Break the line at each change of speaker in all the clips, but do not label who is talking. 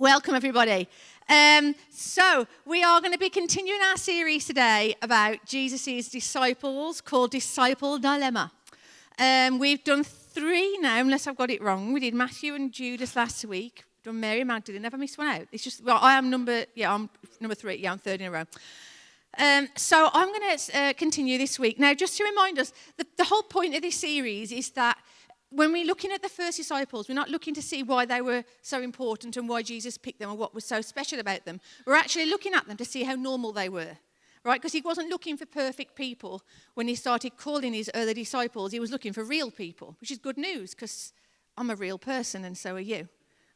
Welcome, everybody. So we are going to be continuing our series today about Jesus' disciples called Disciple Dilemma. We've done 3 now, unless I've got it wrong. We did Matthew and Judas last week. Done Mary Magdalene. Never missed one out. It's just, well, I'm number 3. Yeah, I'm 3rd in a row. So I'm going to continue this week. Now, just to remind us, the whole point of this series is that when we're looking at the first disciples, we're not looking to see why they were so important and why Jesus picked them and what was so special about them. We're actually looking at them to see how normal they were, right? Because he wasn't looking for perfect people when he started calling his other disciples. He was looking for real people, which is good news because I'm a real person and so are you.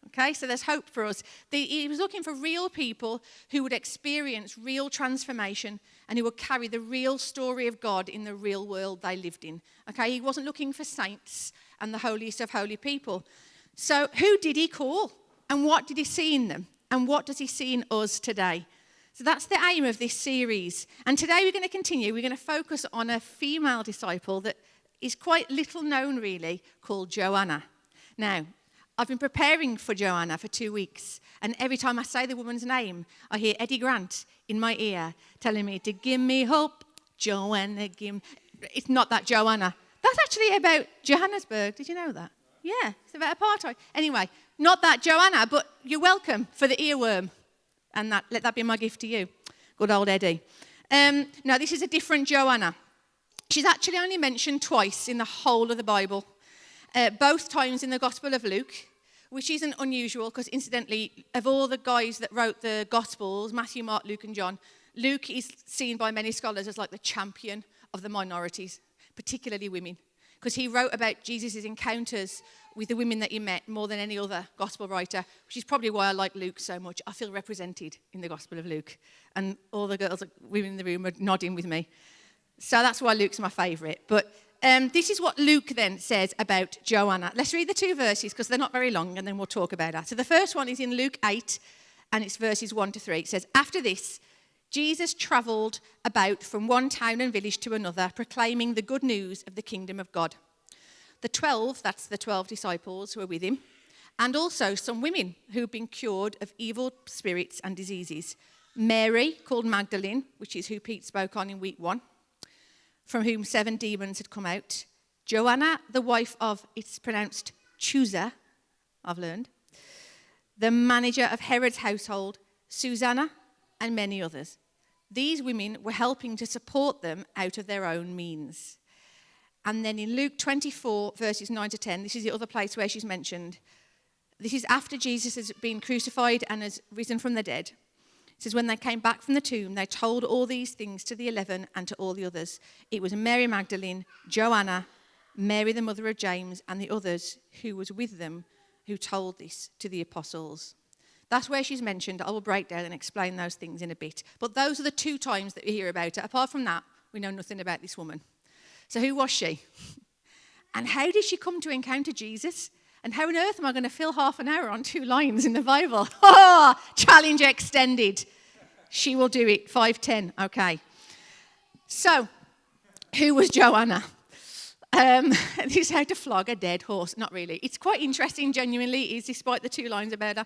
Okay, so there's hope for us. He was looking for real people who would experience real transformation and who would carry the real story of God in the real world they lived in. Okay, he wasn't looking for saints and the holiest of holy people. So who did he call? And what did he see in them? And what does he see in us today? So that's the aim of this series. And today we're going to continue. We're going to focus on a female disciple that is quite little known, really, called Joanna. Now, I've been preparing for Joanna for 2 weeks, and every time I say the woman's name, I hear Eddie Grant in my ear telling me to give me hope, Joanna, give. It's not that Joanna. That's actually about Johannesburg. Did you know that? Yeah, it's about apartheid. Anyway, not that Joanna, but you're welcome for the earworm, and let that be my gift to you. Good old Eddie. Now, this is a different Joanna. She's actually only mentioned twice in the whole of the Bible. Both times in the Gospel of Luke, which isn't unusual because, incidentally, of all the guys that wrote the Gospels, Matthew, Mark, Luke and John, Luke is seen by many scholars as like the champion of the minorities, particularly women, because he wrote about Jesus' encounters with the women that he met more than any other Gospel writer, which is probably why I like Luke so much. I feel represented in the Gospel of Luke, and all the girls, women in the room are nodding with me. So that's why Luke's my favourite. But this is what Luke then says about Joanna. Let's read the 2 verses because they're not very long, and then we'll talk about that. So the first one is in Luke 8, and it's verses 1 to 3. It says, "After this, Jesus travelled about from one town and village to another, proclaiming the good news of the kingdom of God. The 12, that's the 12 disciples who were with him, and also some women who had been cured of evil spirits and diseases. Mary, called Magdalene, which is who Pete spoke on in week 1, from whom 7 demons had come out. Joanna, the wife of, it's pronounced Chusa, I've learned, the manager of Herod's household, Susanna, and many others. These women were helping to support them out of their own means." And then in Luke 24, verses 9 to 10, this is the other place where she's mentioned. This is after Jesus has been crucified and has risen from the dead. It says, "When they came back from the tomb, they told all these things to the 11 and to all the others. It was Mary Magdalene, Joanna, Mary the mother of James, and the others who was with them who told this to the apostles." That's where she's mentioned. I will break down and explain those things in a bit. But those are the 2 times that we hear about her. Apart from that, we know nothing about this woman. So who was she? And how did she come to encounter Jesus? And how on earth am I going to fill half an hour on 2 lines in the Bible? Oh, challenge extended. She will do it. 5:10. Okay. So, who was Joanna? This is how to flog a dead horse. Not really. It's quite interesting, genuinely, it is, despite the 2 lines about her.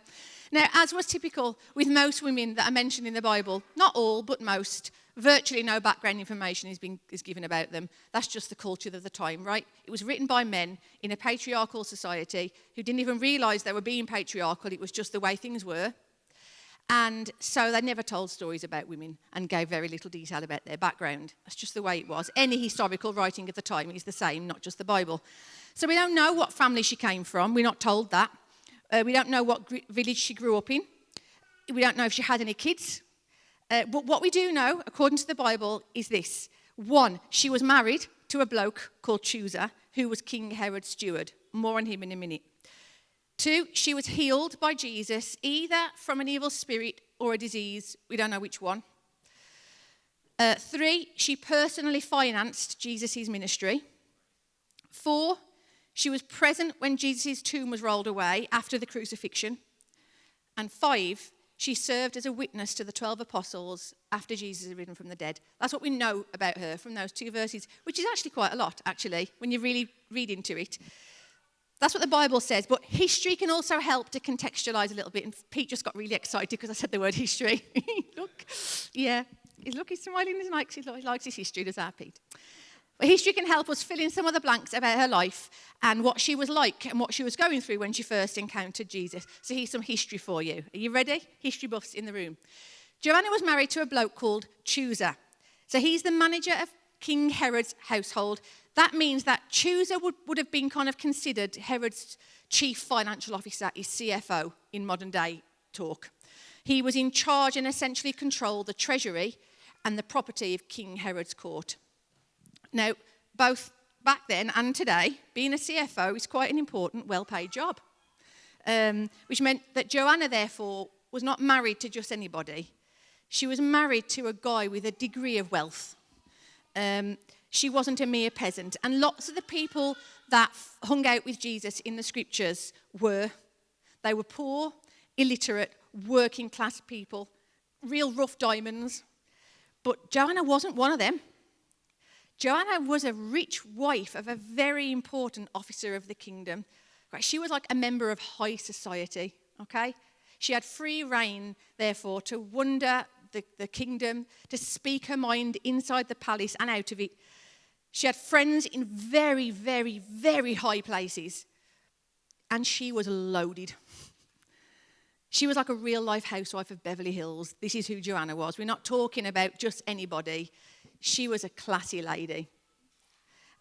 Now, as was typical with most women that are mentioned in the Bible, not all, but most, virtually no background information is given about them. That's just the culture of the time, right? It was written by men in a patriarchal society who didn't even realise they were being patriarchal. It was just the way things were. And so they never told stories about women and gave very little detail about their background. That's just the way it was. Any historical writing of the time is the same, not just the Bible. So we don't know what family she came from. We're not told that. We don't know what village she grew up in. We don't know if she had any kids. But what we do know, according to the Bible, is this. 1, she was married to a bloke called Chusa, who was King Herod's steward. More on him in a minute. 2, she was healed by Jesus, either from an evil spirit or a disease. We don't know which one. 3, she personally financed Jesus' ministry. 4, she was present when Jesus' tomb was rolled away after the crucifixion. And 5, she served as a witness to the 12 apostles after Jesus had risen from the dead. That's what we know about her from those 2 verses, which is actually quite a lot, actually, when you really read into it. That's what the Bible says, but history can also help to contextualize a little bit. And Pete just got really excited because I said the word history. Look, yeah, look, he's smiling, he likes his history, does that, Pete? But history can help us fill in some of the blanks about her life and what she was like and what she was going through when she first encountered Jesus. So here's some history for you. Are you ready? History buffs in the room. Joanna was married to a bloke called Chusa. So he's the manager of King Herod's household. That means that Chusa would have been kind of considered Herod's chief financial officer, his CFO in modern day talk. He was in charge and essentially controlled the treasury and the property of King Herod's court. Now, both back then and today, being a CFO is quite an important, well-paid job, which meant that Joanna, therefore, was not married to just anybody. She was married to a guy with a degree of wealth. She wasn't a mere peasant. And lots of the people that hung out with Jesus in the scriptures they were poor, illiterate, working class people, real rough diamonds. But Joanna wasn't one of them. Joanna was a rich wife of a very important officer of the kingdom. Right? She was like a member of high society, okay? She had free reign, therefore, to wander the kingdom, to speak her mind inside the palace and out of it. She had friends in very, very, very high places. And she was loaded. She was like a real-life housewife of Beverly Hills. This is who Joanna was. We're not talking about just anybody. She was a classy lady.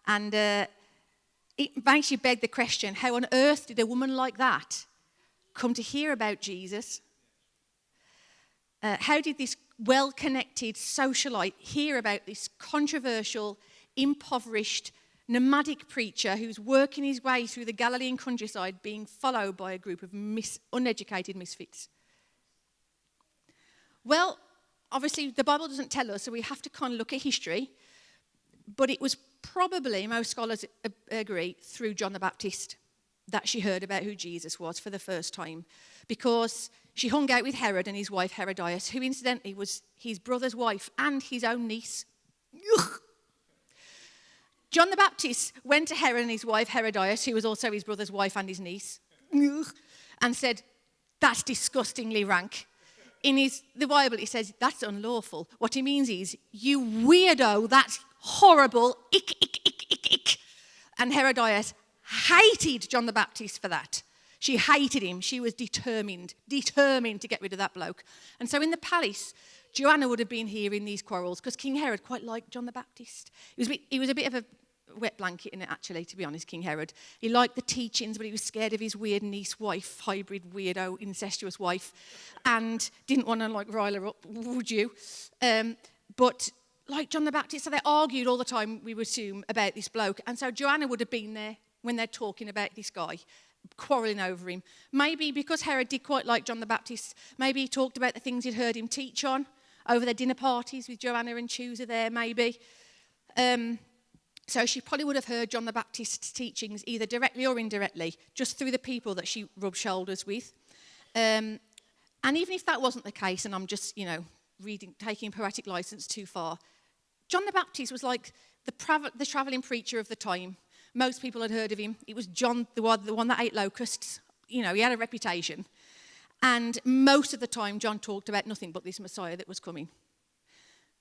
And it makes you beg the question, how on earth did a woman like that come to hear about Jesus? How did this well-connected socialite hear about this controversial, impoverished, nomadic preacher who's working his way through the Galilean countryside being followed by a group of uneducated misfits? Well, obviously, the Bible doesn't tell us, so we have to kind of look at history. But it was probably, most scholars agree, through John the Baptist that she heard about who Jesus was for the first time. Because she hung out with Herod and his wife Herodias, who incidentally was his brother's wife and his own niece. Ugh. John the Baptist went to Herod and his wife Herodias, who was also his brother's wife and his niece, and said, "That's disgustingly rank." In the Bible, it says, "That's unlawful." What he means is, "You weirdo, that's horrible, ick, ick, ick, ick, ick." And Herodias hated John the Baptist for that. She hated him. She was determined to get rid of that bloke. And so in the palace, Joanna would have been hearing these quarrels because King Herod quite liked John the Baptist. He was a bit of a wet blanket in it, actually, to be honest, King Herod. He liked the teachings, but he was scared of his weird niece wife, hybrid, weirdo, incestuous wife, and didn't want to, rile her up, would you? But like John the Baptist, so they argued all the time, we would assume, about this bloke. And so Joanna would have been there when they're talking about this guy, quarrelling over him. Maybe because Herod did quite like John the Baptist, maybe he talked about the things he'd heard him teach on over their dinner parties with Joanna and Chusa there, maybe. So she probably would have heard John the Baptist's teachings either directly or indirectly, just through the people that she rubbed shoulders with. And even if that wasn't the case, and I'm just, taking poetic license too far, John the Baptist was like the travelling preacher of the time. Most people had heard of him. It was John, the one that ate locusts. He had a reputation. And most of the time, John talked about nothing but this Messiah that was coming.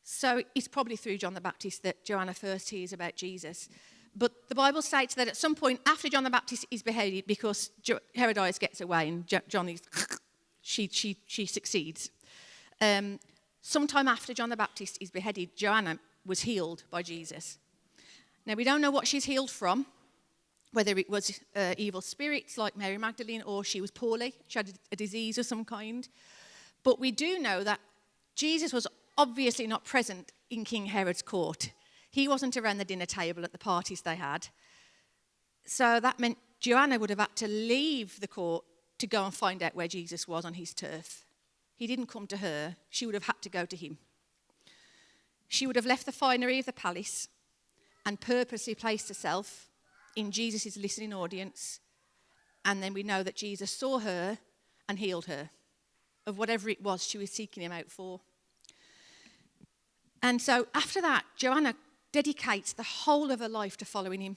So it's probably through John the Baptist that Joanna first hears about Jesus. But the Bible states that at some point after John the Baptist is beheaded, because Herodias gets away and John is, she succeeds. Sometime after John the Baptist is beheaded, Joanna was healed by Jesus. Now, we don't know what she's healed from, whether it was evil spirits like Mary Magdalene or she was poorly, she had a disease of some kind. But we do know that Jesus was obviously not present in King Herod's court. He wasn't around the dinner table at the parties they had. So that meant Joanna would have had to leave the court to go and find out where Jesus was on his turf. He didn't come to her. She would have had to go to him. She would have left the finery of the palace and purposely placed herself in Jesus' listening audience. And then we know that Jesus saw her and healed her of whatever it was she was seeking him out for. And so after that, Joanna dedicates the whole of her life to following him.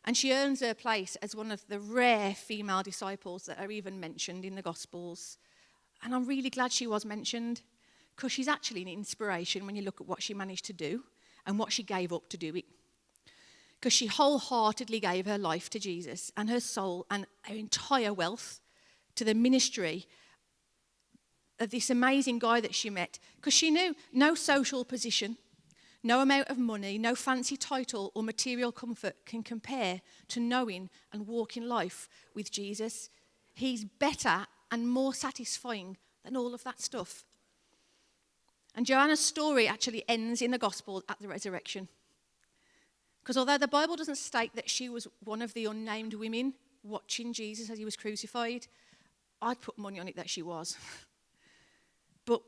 And she earns her place as one of the rare female disciples that are even mentioned in the Gospels. And I'm really glad she was mentioned, because she's actually an inspiration when you look at what she managed to do and what she gave up to do it. Because she wholeheartedly gave her life to Jesus and her soul and her entire wealth to the ministry of this amazing guy that she met. Because she knew no social position, no amount of money, no fancy title or material comfort can compare to knowing and walking life with Jesus. He's better and more satisfying than all of that stuff. And Joanna's story actually ends in the gospel at the resurrection. Because although the Bible doesn't state that she was one of the unnamed women watching Jesus as he was crucified, I'd put money on it that she was. But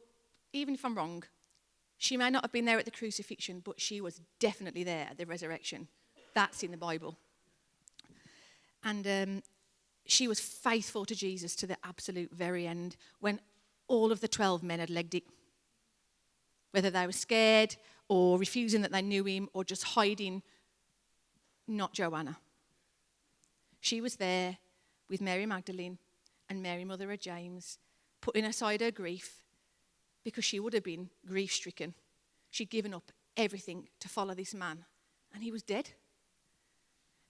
even if I'm wrong, she may not have been there at the crucifixion, but she was definitely there at the resurrection. That's in the Bible. And she was faithful to Jesus to the absolute very end, when all of the 12 men had legged it. Whether they were scared or refusing that they knew him or just hiding, not Joanna. She was there with Mary Magdalene and Mary, mother of James, putting aside her grief, because she would have been grief-stricken. She'd given up everything to follow this man, and he was dead.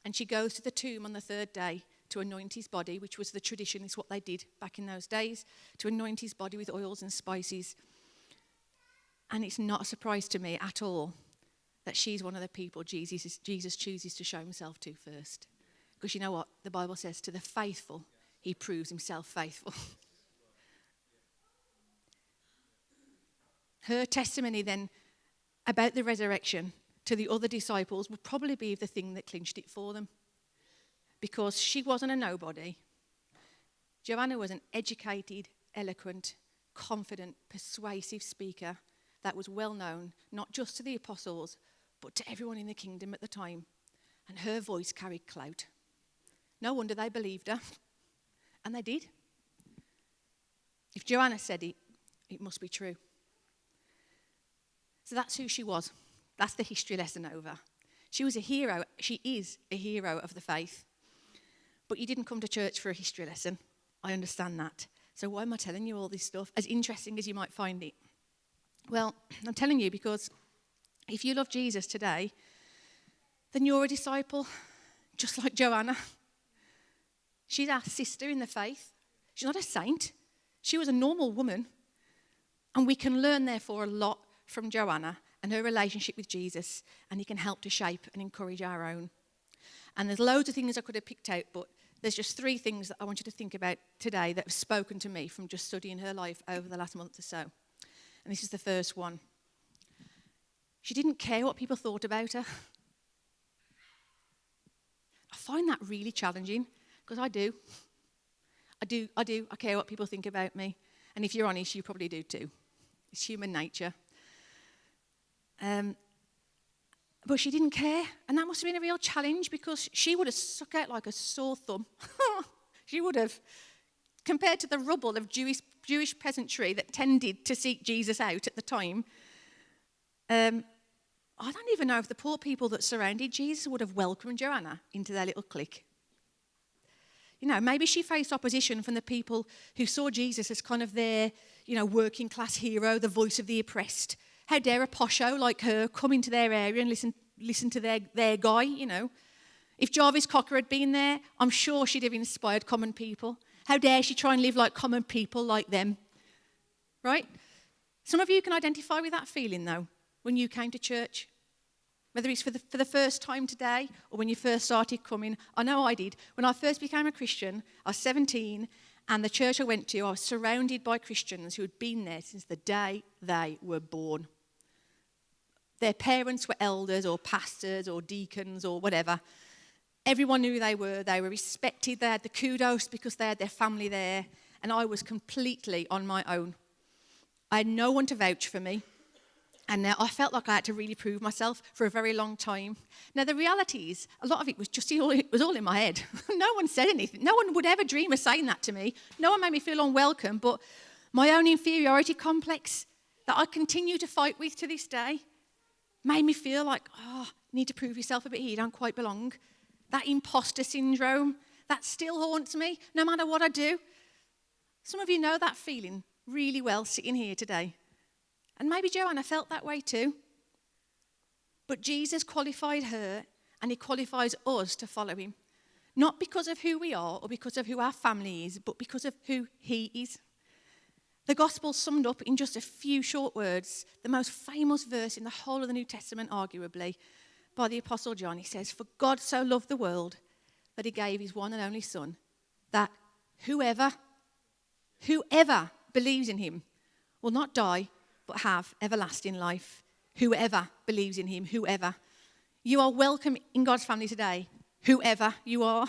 And she goes to the tomb on the third day to anoint his body, which was the tradition, it's what they did back in those days, to anoint his body with oils and spices. And it's not a surprise to me at all that she's one of the people Jesus chooses to show himself to first. Because you know what? The Bible says, to the faithful, he proves himself faithful. Her testimony then about the resurrection to the other disciples would probably be the thing that clinched it for them. Because she wasn't a nobody. Joanna was an educated, eloquent, confident, persuasive speaker that was well known, not just to the apostles, but to everyone in the kingdom at the time. And her voice carried clout. No wonder they believed her. And they did. If Joanna said it, it must be true. So that's who she was. That's the history lesson over. She was a hero. She is a hero of the faith. But you didn't come to church for a history lesson. I understand that. So why am I telling you all this stuff, as interesting as you might find it? Well, I'm telling you because if you love Jesus today, then you're a disciple, just like Joanna. She's our sister in the faith. She's not a saint. She was a normal woman. And we can learn, therefore, a lot from Joanna and her relationship with Jesus, and he can help to shape and encourage our own. And there's loads of things I could have picked out, but there's just 3 things that I want you to think about today that have spoken to me from just studying her life over the last month or so. And this is the first one. She didn't care what people thought about her. I find that really challenging, because I do. I care what people think about me. And if you're honest, you probably do too. It's human nature. But she didn't care, and that must have been a real challenge, because she would have stuck out like a sore thumb. She would have, compared to the rubble of Jewish peasantry that tended to seek Jesus out at the time. I don't even know if the poor people that surrounded Jesus would have welcomed Joanna into their little clique. You know, maybe she faced opposition from the people who saw Jesus as kind of their, working class hero, the voice of the oppressed. How dare a posho like her come into their area and listen to their guy, If Jarvis Cocker had been there, I'm sure she'd have inspired common people. How dare she try and live like common people like them, right? Some of you can identify with that feeling, though, when you came to church. Whether it's for the first time today or when you first started coming. I know I did. When I first became a Christian, I was 17, and the church I went to, I was surrounded by Christians who had been there since the day they were born. Their parents were elders or pastors or deacons or whatever. Everyone knew who they were. They were respected. They had the kudos because they had their family there. And I was completely on my own. I had no one to vouch for me. And I felt like I had to really prove myself for a very long time. Now, the reality is, a lot of it was all in my head. No one said anything. No one would ever dream of saying that to me. No one made me feel unwelcome. But my own inferiority complex that I continue to fight with to this day made me feel like, you need to prove yourself a bit here. You don't quite belong. that imposter syndrome, that still haunts me no matter what I do. Some of you know that feeling really well sitting here today. And maybe Joanna felt that way too. But Jesus qualified her, and he qualifies us to follow him. Not because of who we are or because of who our family is, but because of who he is. The gospel summed up in just a few short words, the most famous verse in the whole of the New Testament, arguably, by the Apostle John. He says, "For God so loved the world that he gave his one and only Son, that whoever believes in him will not die, but have everlasting life." Whoever believes in him, whoever. You are welcome in God's family today, whoever you are.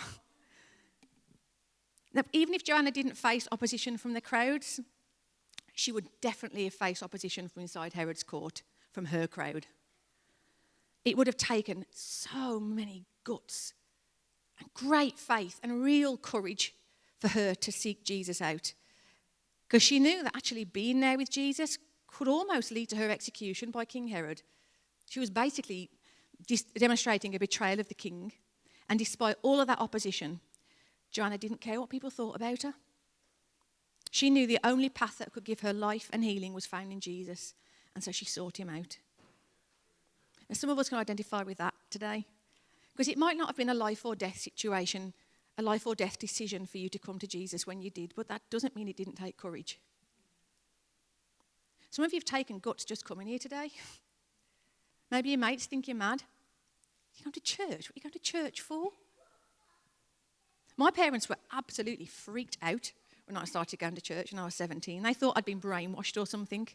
Now, even if Joanna didn't face opposition from the crowds, she would definitely have faced opposition from inside Herod's court, from her crowd. It would have taken so many guts and great faith and real courage for her to seek Jesus out. Because she knew that actually being there with Jesus could almost lead to her execution by King Herod. She was basically demonstrating a betrayal of the king. And despite all of that opposition, Joanna didn't care what people thought about her. She knew the only path that could give her life and healing was found in Jesus. And so she sought him out. And some of us can identify with that today. Because it might not have been a life or death situation, a life or death decision for you to come to Jesus when you did, but that doesn't mean it didn't take courage. Some of you have taken guts just coming here today. Maybe your mates think you're mad. You go to church? What are you going to church for? My parents were absolutely freaked out when I started going to church when I was 17. They thought I'd been brainwashed or something.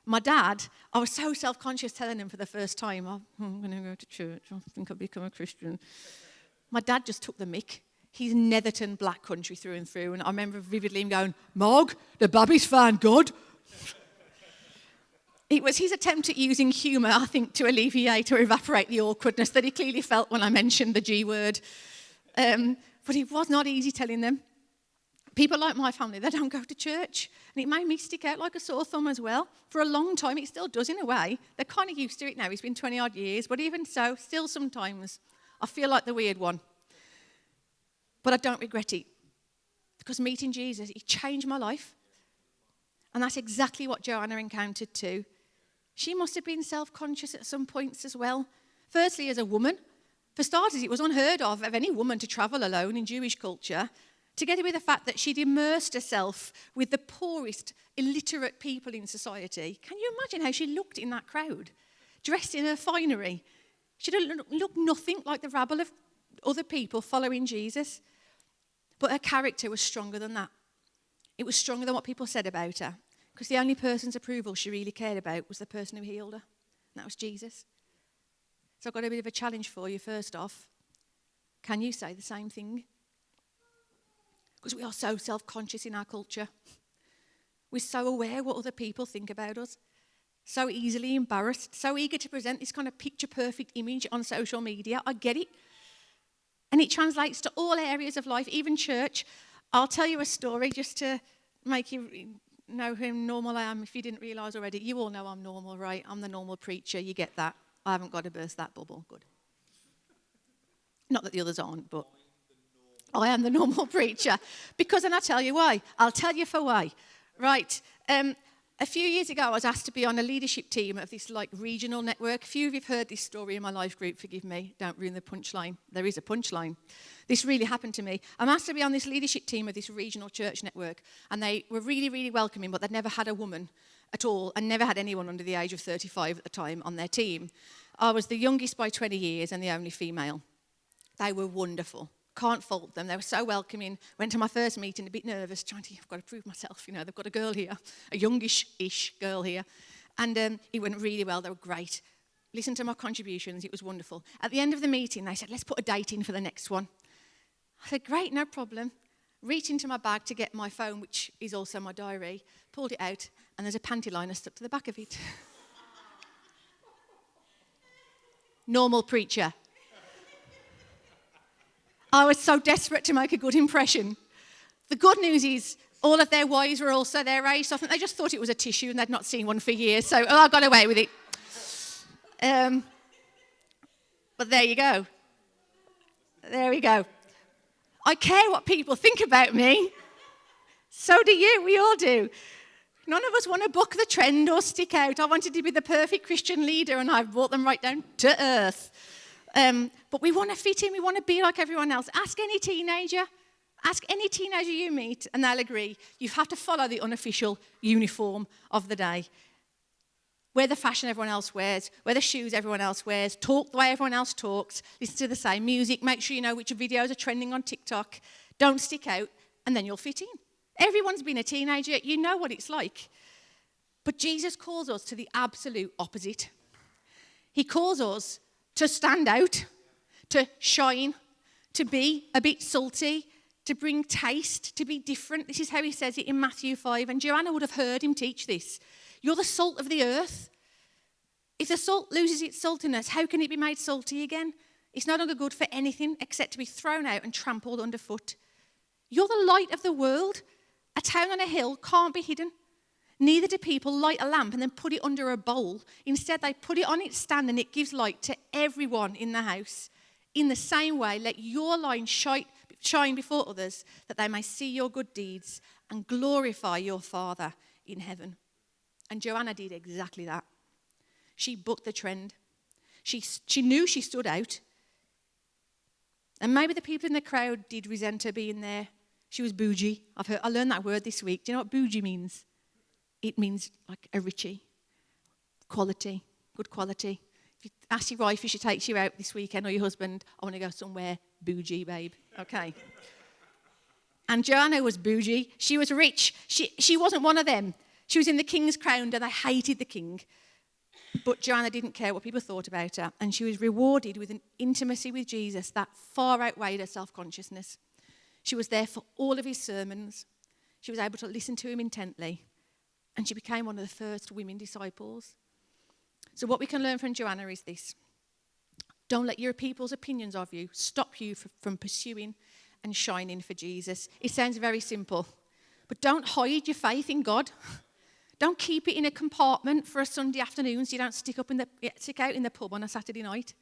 My dad, I was so self-conscious telling him for the first time, I'm going to go to church. I think I've become a Christian. My dad just took the mick. He's Netherton black country through and through. And I remember vividly him going, "Mog, the baby's found God." It was his attempt at using humour, I think, to alleviate or evaporate the awkwardness that he clearly felt when I mentioned the G word. But it was not easy telling them. People like my family, they don't go to church. And it made me stick out like a sore thumb as well. For a long time, it still does in a way. They're kind of used to it now. It's been 20 odd years. But even so, still sometimes, I feel like the weird one. But I don't regret it. Because meeting Jesus, it changed my life. And that's exactly what Joanna encountered too. She must have been self-conscious at some points as well. Firstly, as a woman. For starters, it was unheard of any woman to travel alone in Jewish culture, together with the fact that she'd immersed herself with the poorest, illiterate people in society. Can you imagine how she looked in that crowd? Dressed in her finery. She didn't look nothing like the rabble of other people following Jesus. But her character was stronger than that. It was stronger than what people said about her. Because the only person's approval she really cared about was the person who healed her. And that was Jesus. So I've got a bit of a challenge for you first off. Can you say the same thing? Because we are so self-conscious in our culture. We're so aware what other people think about us. So easily embarrassed. So eager to present this kind of picture-perfect image on social media. I get it. And it translates to all areas of life, even church. I'll tell you a story just to make you know how normal I am if you didn't realise already. You all know I'm normal, right? I'm the normal preacher. You get that. I haven't got to burst that bubble. Good. Not that the others aren't, but I am the normal preacher. Because, and I'll tell you why. I'll tell you for why. Right. A few years ago, I was asked to be on a leadership team of this regional network. A few of you have heard this story in my life group. Forgive me. Don't ruin the punchline. There is a punchline. This really happened to me. I'm asked to be on this leadership team of this regional church network. And they were really, really welcoming, but they'd never had a woman at all and never had anyone under the age of 35 at the time on their team. I was the youngest by 20 years and the only female. They were wonderful. Can't fault them. They were so welcoming. Went to my first meeting a bit nervous, I've got to prove myself. They've got a girl here, a youngish-ish girl here. And it went really well. They were great. Listened to my contributions. It was wonderful. At the end of the meeting, they said, let's put a date in for the next one. I said, great, no problem. Reach into my bag to get my phone, which is also my diary, pulled it out, and there's a panty liner stuck to the back of it. Normal preacher. I was so desperate to make a good impression. The good news is all of their wives were also their age, so I think they just thought it was a tissue and they'd not seen one for years, so I got away with it. But there you go. There we go. I care what people think about me. So do you. We all do. None of us want to buck the trend or stick out. I wanted to be the perfect Christian leader, and I've brought them right down to earth. But we want to fit in. We want to be like everyone else. Ask any teenager you meet, and they'll agree. You have to follow the unofficial uniform of the day. Wear the fashion everyone else wears. Wear the shoes everyone else wears. Talk the way everyone else talks. Listen to the same music. Make sure you know which videos are trending on TikTok. Don't stick out, and then you'll fit in. Everyone's been a teenager. You know what it's like. But Jesus calls us to the absolute opposite. He calls us to stand out, to shine, to be a bit salty, to bring taste, to be different. This is how he says it in Matthew 5. And Joanna would have heard him teach this. You're the salt of the earth. If the salt loses its saltiness, how can it be made salty again? It's no longer good for anything except to be thrown out and trampled underfoot. You're the light of the world. A town on a hill can't be hidden. Neither do people light a lamp and then put it under a bowl. Instead, they put it on its stand and it gives light to everyone in the house. In the same way, let your light shine before others, that they may see your good deeds and glorify your Father in heaven. And Joanna did exactly that. She bucked the trend. She knew she stood out. And maybe the people in the crowd did resent her being there. She was bougie. I learned that word this week. Do you know what bougie means? It means like a richie, quality, good quality. If you ask your wife if she takes you out this weekend or your husband, I want to go somewhere bougie, babe. Okay. And Joanna was bougie. She was rich. She wasn't one of them. She was in the king's crown and they hated the king. But Joanna didn't care what people thought about her. And she was rewarded with an intimacy with Jesus that far outweighed her self-consciousness. She was there for all of his sermons. She was able to listen to him intently. And she became one of the first women disciples. So what we can learn from Joanna is this. Don't let your people's opinions of you stop you from pursuing and shining for Jesus. It sounds very simple. But don't hide your faith in God. Don't keep it in a compartment for a Sunday afternoon so you don't stick out in the pub on a Saturday night.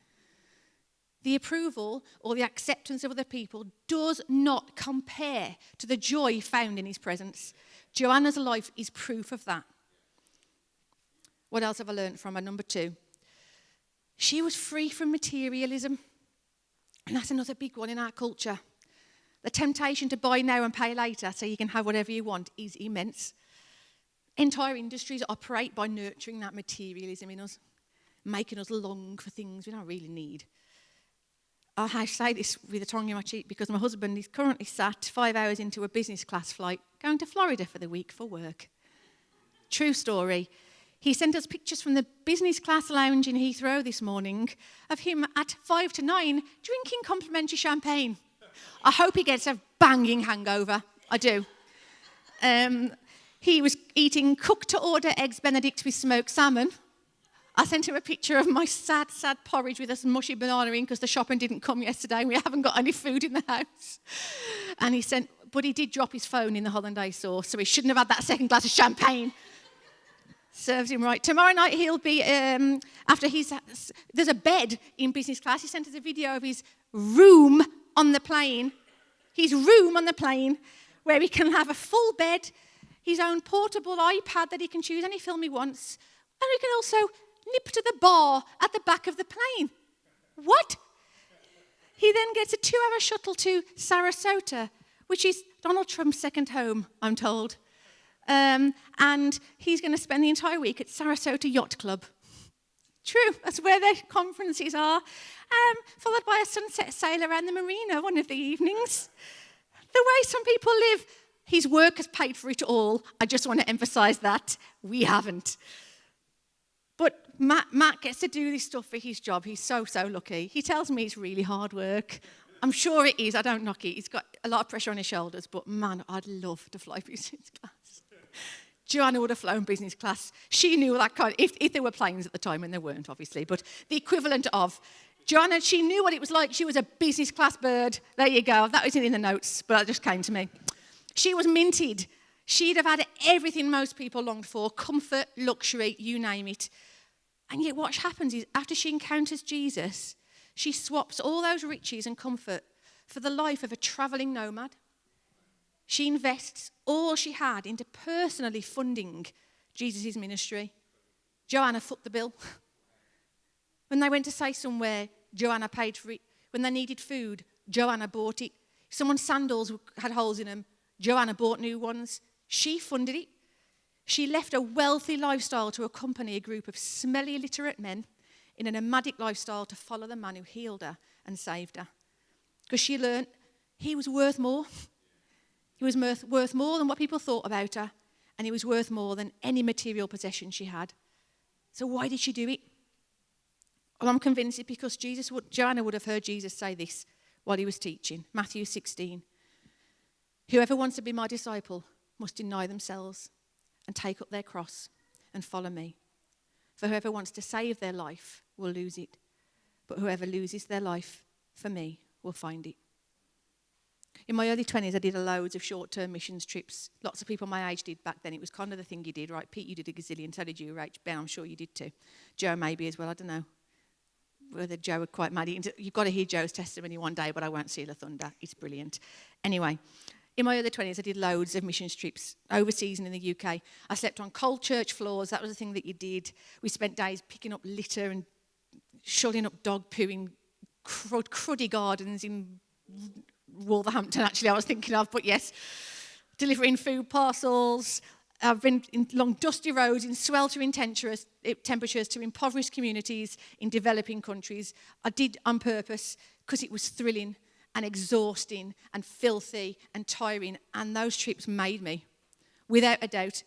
The approval or the acceptance of other people does not compare to the joy found in his presence. Joanna's life is proof of that. What else have I learned from her? Number 2. She was free from materialism. And that's another big one in our culture. The temptation to buy now and pay later so you can have whatever you want is immense. Entire industries operate by nurturing that materialism in us, making us long for things we don't really need. I say this with a tongue in my cheek because my husband is currently sat 5 hours into a business class flight going to Florida for the week for work. True story. He sent us pictures from the business class lounge in Heathrow this morning of him at 8 to 9 drinking complimentary champagne. I hope he gets a banging hangover. I do. He was eating cooked-to-order eggs Benedict with smoked salmon. I sent him a picture of my sad porridge with a mushy banana in because the shopping didn't come yesterday and we haven't got any food in the house. And but he did drop his phone in the hollandaise sauce, so he shouldn't have had that second glass of champagne. Serves him right. Tomorrow night he'll be, there's a bed in business class. He sent us a video of his room on the plane. His room on the plane where he can have a full bed, his own portable iPad that he can choose any film he wants, and he can also nip to the bar at the back of the plane. What? He then gets a 2-hour shuttle to Sarasota, which is Donald Trump's second home, I'm told. And he's going to spend the entire week at Sarasota Yacht Club. True, that's where their conferences are. Followed by a sunset sail around the marina one of the evenings. The way some people live, his work has paid for it all. I just want to emphasize that. We haven't. But Matt gets to do this stuff for his job. He's so lucky. He tells me it's really hard work. I'm sure it is. I don't knock it. He's got a lot of pressure on his shoulders. But man, I'd love to fly business class. Joanna would have flown business class. She knew that kind of, if there were planes at the time, and there weren't, obviously, but the equivalent of. Joanna, she knew what it was like. She was a business class bird. There you go. That isn't in the notes, but that just came to me. She was minted. She'd have had everything most people longed for, comfort, luxury, you name it. And yet what happens is after she encounters Jesus, she swaps all those riches and comfort for the life of a travelling nomad. She invests all she had into personally funding Jesus' ministry. Joanna foot the bill. When they went to stay somewhere, Joanna paid for it. When they needed food, Joanna bought it. Someone's sandals had holes in them. Joanna bought new ones. She funded it. She left a wealthy lifestyle to accompany a group of smelly, illiterate men in a nomadic lifestyle to follow the man who healed her and saved her. Because she learned he was worth more. He was worth more than what people thought about her, and he was worth more than any material possession she had. So why did she do it? Well, I'm convinced it's because Joanna would have heard Jesus say this while he was teaching. Matthew 16. Whoever wants to be my disciple must deny themselves and take up their cross and follow me. For whoever wants to save their life will lose it, but whoever loses their life for me will find it. In my early 20s, I did loads of short-term missions trips. Lots of people my age did back then. It was kind of the thing you did, right? Pete, you did a gazillion. So did you, Rach. Ben, I'm sure you did too. Joe, maybe as well. I don't know whether Joe would quite mad. You've got to hear Joe's testimony one day, but I won't seal the thunder. It's brilliant. Anyway, in my early 20s, I did loads of missions trips overseas and in the UK. I slept on cold church floors. That was the thing that you did. We spent days picking up litter and shoveling up dog poo in cruddy gardens in Wolverhampton, actually, I was thinking of, but yes, delivering food parcels. I've been in long dusty roads in sweltering temperatures to impoverished communities in developing countries. I did on purpose because it was thrilling and exhausting and filthy and tiring, and those trips made me, without a doubt.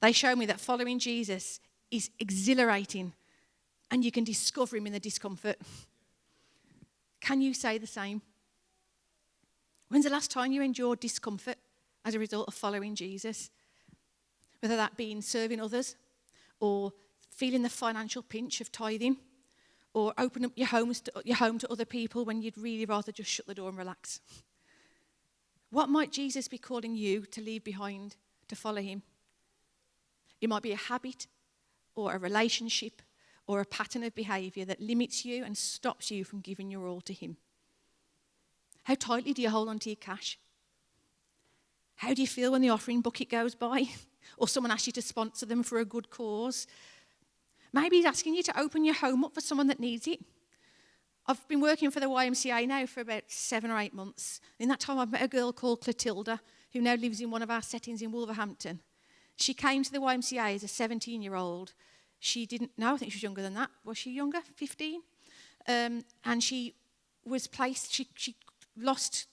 They showed me that following Jesus is exhilarating and you can discover him in the discomfort. Can you say the same? When's the last time you endured discomfort as a result of following Jesus? Whether that be in serving others, or feeling the financial pinch of tithing, or open up your home to other people when you'd really rather just shut the door and relax. What might Jesus be calling you to leave behind to follow him? It might be a habit, or a relationship, or a pattern of behaviour that limits you and stops you from giving your all to him. How tightly do you hold on to your cash? How do you feel when the offering bucket goes by? Or someone asks you to sponsor them for a good cause? Maybe he's asking you to open your home up for someone that needs it. I've been working for the YMCA now for about 7 or 8 months. In that time, I've met a girl called Clotilda, who now lives in one of our settings in Wolverhampton. She came to the YMCA as a 17-year-old. She didn't know, I think she was younger than that. Was she younger? 15? And she was placed, she lost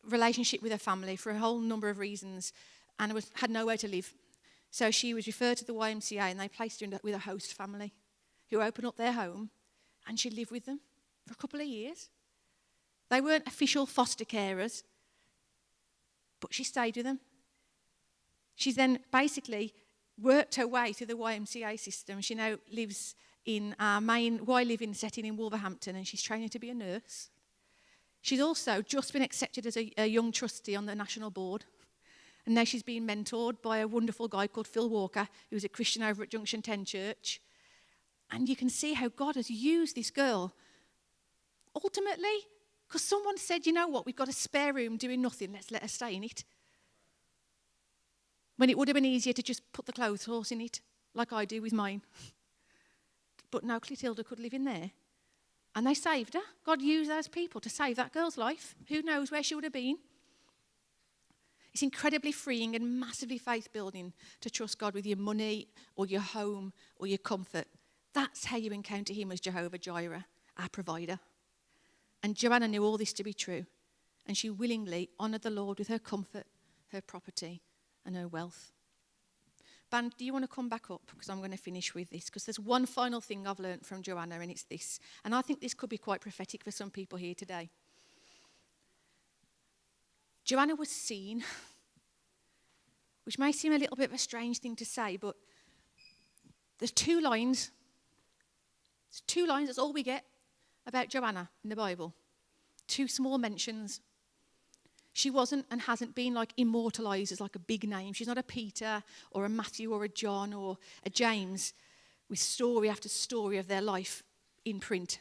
relationship with her family for a whole number of reasons and had nowhere to live. So she was referred to the YMCA and they placed her with a host family who opened up their home and she lived with them for a couple of years. They weren't official foster carers, but she stayed with them. She's then basically worked her way through the YMCA system. She now lives in our main Y Living setting in Wolverhampton and she's training to be a nurse. She's also just been accepted as a young trustee on the national board. And now she's being mentored by a wonderful guy called Phil Walker, who's a Christian over at Junction 10 Church. And you can see how God has used this girl. Ultimately, because someone said, you know what, we've got a spare room doing nothing, let's let her stay in it. When it would have been easier to just put the clothes horse in it, like I do with mine. But no, Clotilda could live in there. And they saved her. God used those people to save that girl's life. Who knows where she would have been? It's incredibly freeing and massively faith-building to trust God with your money or your home or your comfort. That's how you encounter him as Jehovah Jireh, our provider. And Joanna knew all this to be true. And she willingly honoured the Lord with her comfort, her property, and her wealth. Band, do you want to come back up? Because I'm going to finish with this. Because there's one final thing I've learned from Joanna, and it's this. And I think this could be quite prophetic for some people here today. Joanna was seen, which may seem a little bit of a strange thing to say, but there's 2 lines. It's 2 lines, that's all we get about Joanna in the Bible. 2 small mentions. She wasn't and hasn't been like immortalised as like a big name. She's not a Peter or a Matthew or a John or a James with story after story of their life in print.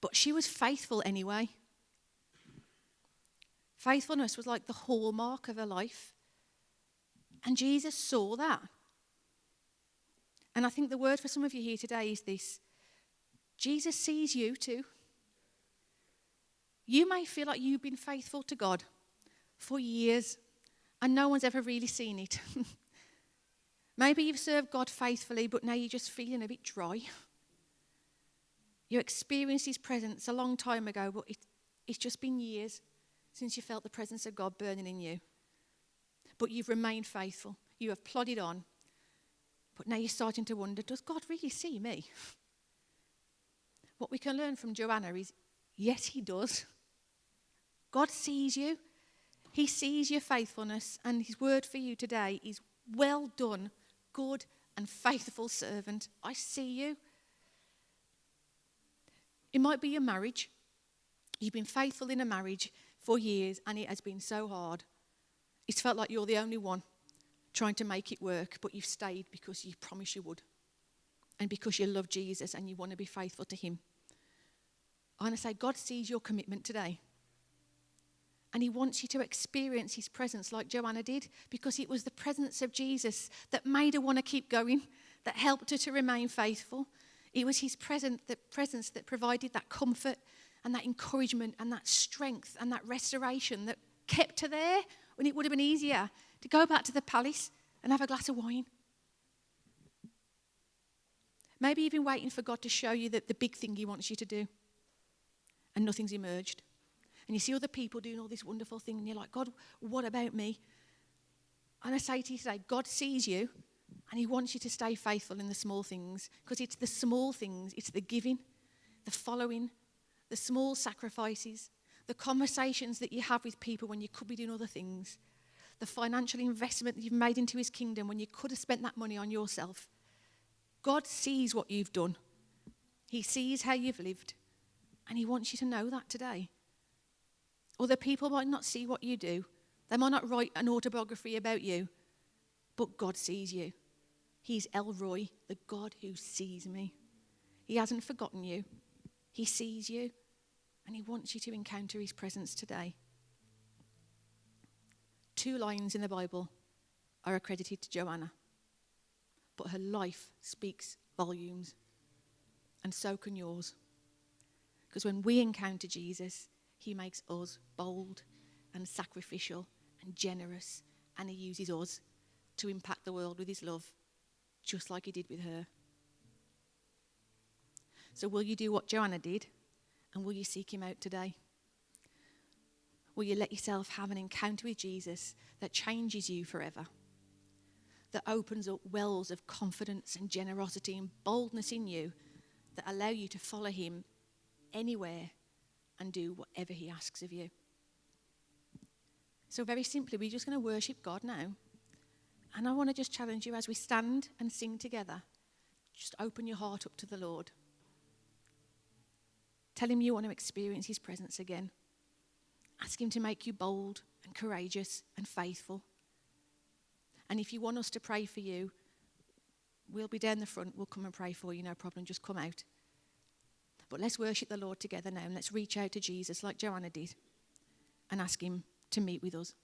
But she was faithful anyway. Faithfulness was like the hallmark of her life. And Jesus saw that. And I think the word for some of you here today is this: Jesus sees you too. You may feel like you've been faithful to God for years and no one's ever really seen it. Maybe you've served God faithfully, but now you're just feeling a bit dry. You experienced his presence a long time ago, but it's just been years since you felt the presence of God burning in you. But you've remained faithful. You have plodded on. But now you're starting to wonder, does God really see me? What we can learn from Joanna is, yes, he does. God sees you. He sees your faithfulness, and his word for you today is, well done, good and faithful servant. I see you. It might be your marriage. You've been faithful in a marriage for years, and it has been so hard. It's felt like you're the only one trying to make it work, but you've stayed because you promised you would, and because you love Jesus and you want to be faithful to him. I want to say, God sees your commitment today. And he wants you to experience his presence like Joanna did, because it was the presence of Jesus that made her want to keep going, that helped her to remain faithful. It was his presence that provided that comfort and that encouragement and that strength and that restoration that kept her there when it would have been easier to go back to the palace and have a glass of wine. Maybe you've been waiting for God to show you the big thing he wants you to do, and nothing's emerged. And you see other people doing all this wonderful thing, and you're like, God, what about me? And I say to you today, God sees you, and he wants you to stay faithful in the small things, because it's the small things, it's the giving, the following, the small sacrifices, the conversations that you have with people when you could be doing other things, the financial investment that you've made into his kingdom when you could have spent that money on yourself. God sees what you've done. He sees how you've lived, and he wants you to know that today. Other people might not see what you do. They might not write an autobiography about you, but God sees you. He's El Roy, the God who sees me. He hasn't forgotten you. He sees you, and he wants you to encounter his presence today. 2 lines in the Bible are accredited to Joanna, but her life speaks volumes, and so can yours. Because when we encounter Jesus, he makes us bold and sacrificial and generous, and he uses us to impact the world with his love, just like he did with her. So will you do what Joanna did, and will you seek him out today? Will you let yourself have an encounter with Jesus that changes you forever, that opens up wells of confidence and generosity and boldness in you that allow you to follow him anywhere and do whatever he asks of you? So very simply, we're just going to worship God now. And I want to just challenge you as we stand and sing together, just open your heart up to the Lord. Tell him you want to experience his presence again. Ask him to make you bold and courageous and faithful. And if you want us to pray for you, we'll be down the front. We'll come and pray for you, no problem. Just come out. But let's worship the Lord together now, and let's reach out to Jesus like Joanna did and ask him to meet with us.